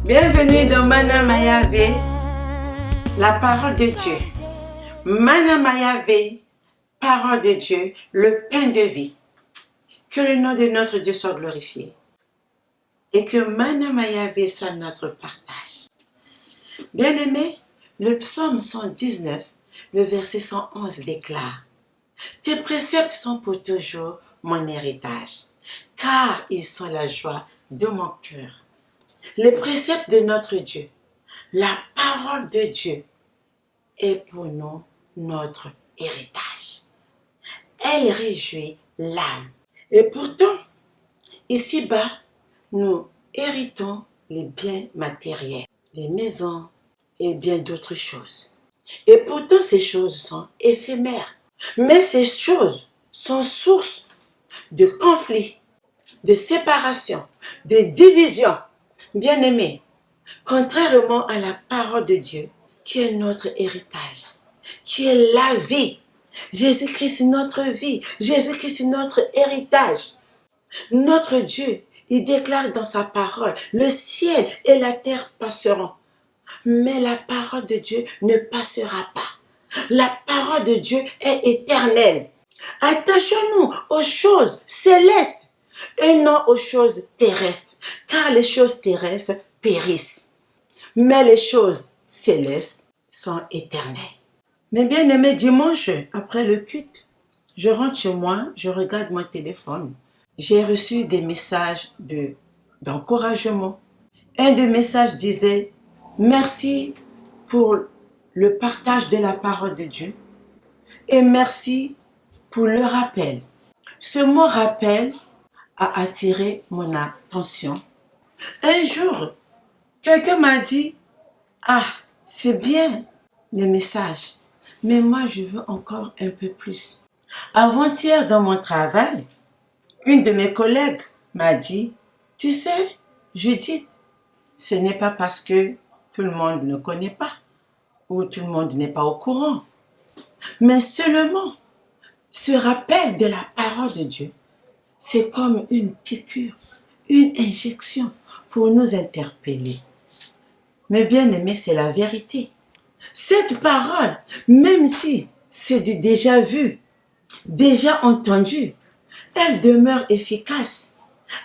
Bienvenue dans Mana Mayave, la parole de Dieu. Mana Mayave, parole de Dieu, le pain de vie. Que le nom de notre Dieu soit glorifié. Et que Mana Mayave soit notre partage. Bien-aimé, le psaume 119, le verset 111 déclare: Tes préceptes sont pour toujours mon héritage, car ils sont la joie de mon cœur. Les préceptes de notre Dieu, la parole de Dieu est pour nous notre héritage. Elle réjouit l'âme. Et pourtant, ici-bas, nous héritons les biens matériels, les maisons et bien d'autres choses. Et pourtant, ces choses sont éphémères. Mais ces choses sont source de conflits, de séparation, de division. Bien-aimés, contrairement à la parole de Dieu, qui est notre héritage, qui est la vie. Jésus-Christ est notre vie. Jésus-Christ est notre héritage. Notre Dieu, il déclare dans sa parole, le ciel et la terre passeront, mais la parole de Dieu ne passera pas. La parole de Dieu est éternelle. Attachons-nous aux choses célestes et non aux choses terrestres, car les choses terrestres périssent, mais les choses célestes sont éternelles. Mais bien aimé, dimanche, après le culte, je rentre chez moi, je regarde mon téléphone. J'ai reçu des messages d'encouragement. Un des messages disait: merci pour le partage de la parole de Dieu et merci pour le rappel. Ce mot rappel a attiré mon attention. Un jour, quelqu'un m'a dit: ah, c'est bien le message, mais moi je veux encore un peu plus. Avant-hier, dans mon travail, une de mes collègues m'a dit: tu sais, Judith, ce n'est pas parce que tout le monde ne connaît pas ou tout le monde n'est pas au courant, mais seulement ce rappel de la parole de Dieu, c'est comme une piqûre, une injection pour nous interpeller. Mais bien aimé, c'est la vérité. Cette parole, même si c'est du déjà vu, déjà entendu, elle demeure efficace,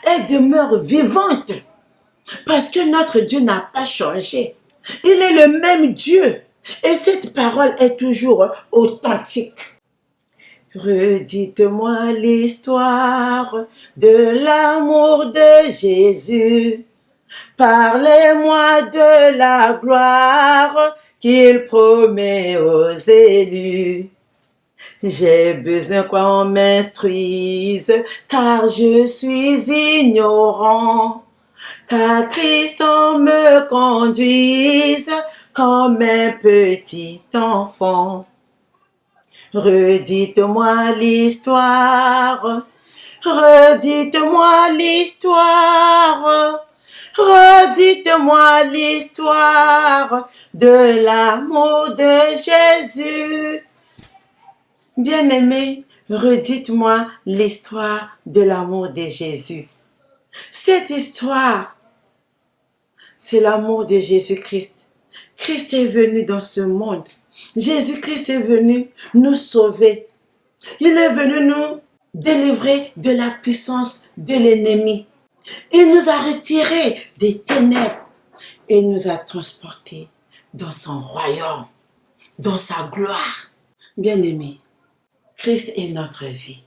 elle demeure vivante, parce que notre Dieu n'a pas changé. Il est le même Dieu, et cette parole est toujours authentique. Redites-moi l'histoire de l'amour de Jésus. Parlez-moi de la gloire qu'il promet aux élus. J'ai besoin qu'on m'instruise, car je suis ignorant. Car Christ me conduise comme un petit enfant. Redites-moi l'histoire, redites-moi l'histoire, redites-moi l'histoire de l'amour de Jésus. Bien-aimé, redites-moi l'histoire de l'amour de Jésus. Cette histoire, c'est l'amour de Jésus-Christ. Christ est venu dans ce monde. Jésus-Christ est venu nous sauver. Il est venu nous délivrer de la puissance de l'ennemi. Il nous a retirés des ténèbres et nous a transportés dans son royaume, dans sa gloire. Bien-aimés, Christ est notre vie.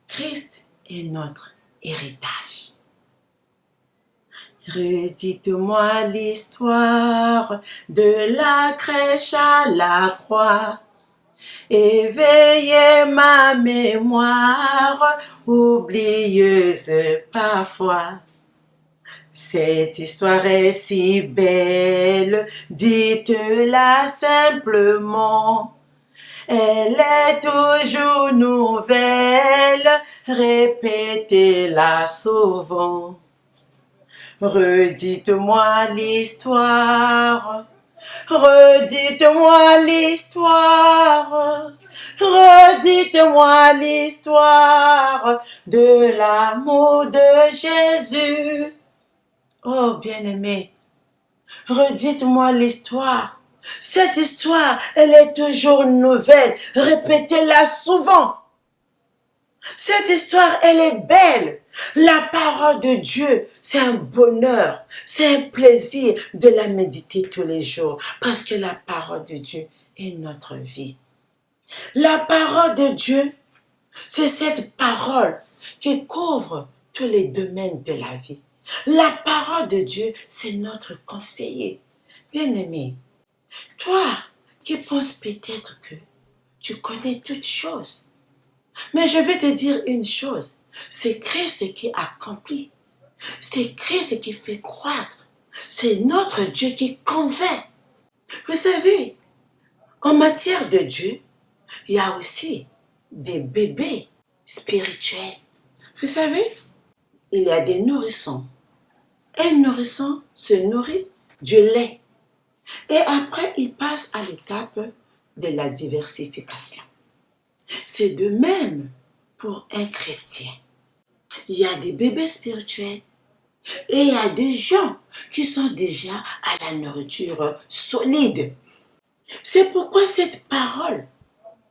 Christ est notre héritage. Redites-moi l'histoire de la crèche à la croix. Éveillez ma mémoire, oublieuse parfois. Cette histoire est si belle, dites-la simplement. Elle est toujours nouvelle, répétez-la souvent. Redites-moi l'histoire, redites-moi l'histoire, redites-moi l'histoire de l'amour de Jésus. Oh, bien-aimé, redites-moi l'histoire. Cette histoire, elle est toujours nouvelle. Répétez-la souvent. Cette histoire, elle est belle. La parole de Dieu, c'est un bonheur, c'est un plaisir de la méditer tous les jours parce que la parole de Dieu est notre vie. La parole de Dieu, c'est cette parole qui couvre tous les domaines de la vie. La parole de Dieu, c'est notre conseiller. Bien-aimé, toi qui penses peut-être que tu connais toutes choses, mais je vais te dire une chose, c'est Christ qui accomplit, c'est Christ qui fait croître, c'est notre Dieu qui convainc. Vous savez, en matière de Dieu, il y a aussi des bébés spirituels. Vous savez, il y a des nourrissons. Un nourrisson se nourrit du lait et après il passe à l'étape de la diversification. C'est de même pour un chrétien. Il y a des bébés spirituels et il y a des gens qui sont déjà à la nourriture solide. C'est pourquoi cette parole,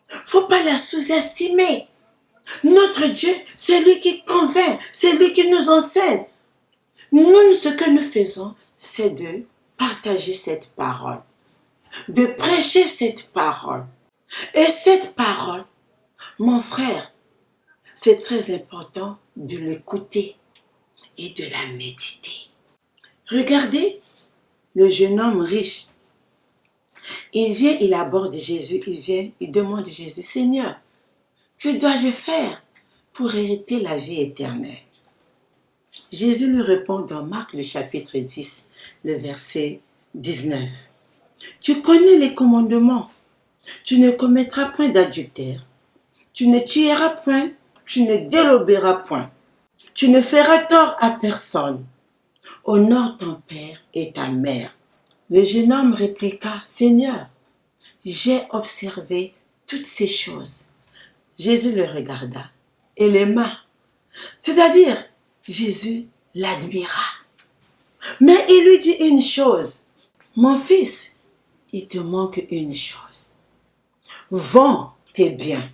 faut pas la sous-estimer. Notre Dieu, c'est lui qui convainc, c'est lui qui nous enseigne. Nous, ce que nous faisons, c'est de partager cette parole, de prêcher cette parole. Et cette parole, mon frère, c'est très important de l'écouter et de la méditer. Regardez le jeune homme riche. Il vient, il aborde Jésus, il demande à Jésus, Seigneur, que dois-je faire pour hériter la vie éternelle? Jésus lui répond dans Marc le chapitre 10, le verset 19. Tu connais les commandements. Tu ne commettras point d'adultère. Tu ne tueras point. Tu ne déroberas point. Tu ne feras tort à personne. Honore ton père et ta mère. Le jeune homme répliqua, Seigneur, j'ai observé toutes ces choses. Jésus le regarda et l'aima. C'est-à-dire, Jésus l'admira. Mais il lui dit une chose. Mon fils, il te manque une chose. Vends tes biens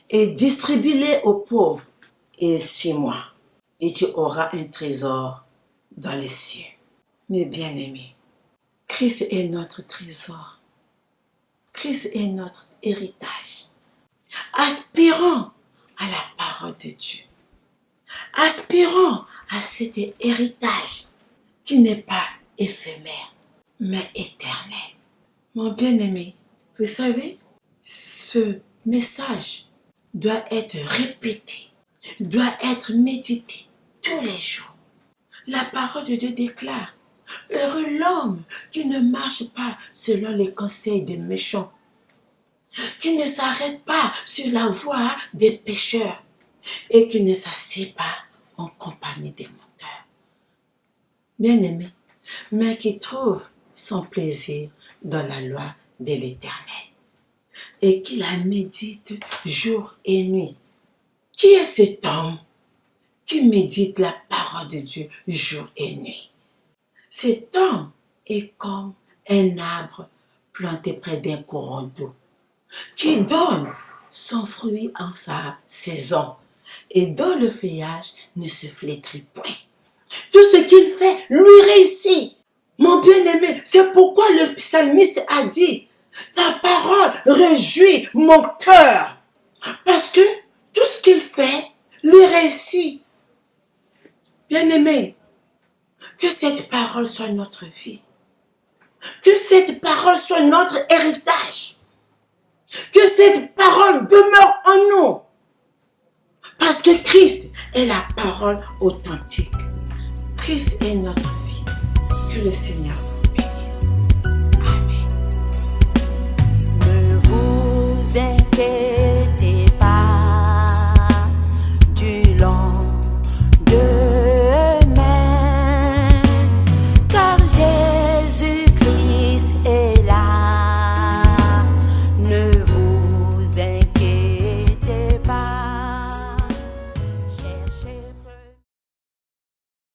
et distribue-les aux pauvres et suis-moi. Et tu auras un trésor dans les cieux. Mes bien-aimés, Christ est notre trésor. Christ est notre héritage. Aspirons à la parole de Dieu. Aspirons à cet héritage qui n'est pas éphémère, mais éternel. Mon bien-aimé, vous savez, ce message doit être répété, doit être médité tous les jours. La parole de Dieu déclare, heureux l'homme qui ne marche pas selon les conseils des méchants, qui ne s'arrête pas sur la voie des pécheurs et qui ne s'assied pas en compagnie des moqueurs. Bien-aimé, mais qui trouve son plaisir dans la loi de l'Éternel et qui la médite jour et nuit. Qui est cet homme qui médite la parole de Dieu jour et nuit? Cet homme est comme un arbre planté près d'un courant d'eau qui donne son fruit en sa saison et dont le feuillage ne se flétrit point. Tout ce qu'il fait lui réussit. Mon bien-aimé, c'est pourquoi le psalmiste a dit, ta parole réjouit mon cœur. Parce que tout ce qu'il fait lui réussit. Bien-aimé, que cette parole soit notre vie. Que cette parole soit notre héritage. Que cette parole demeure en nous. Parce que Christ est la parole authentique. Christ est notre vie. Que le Seigneur vous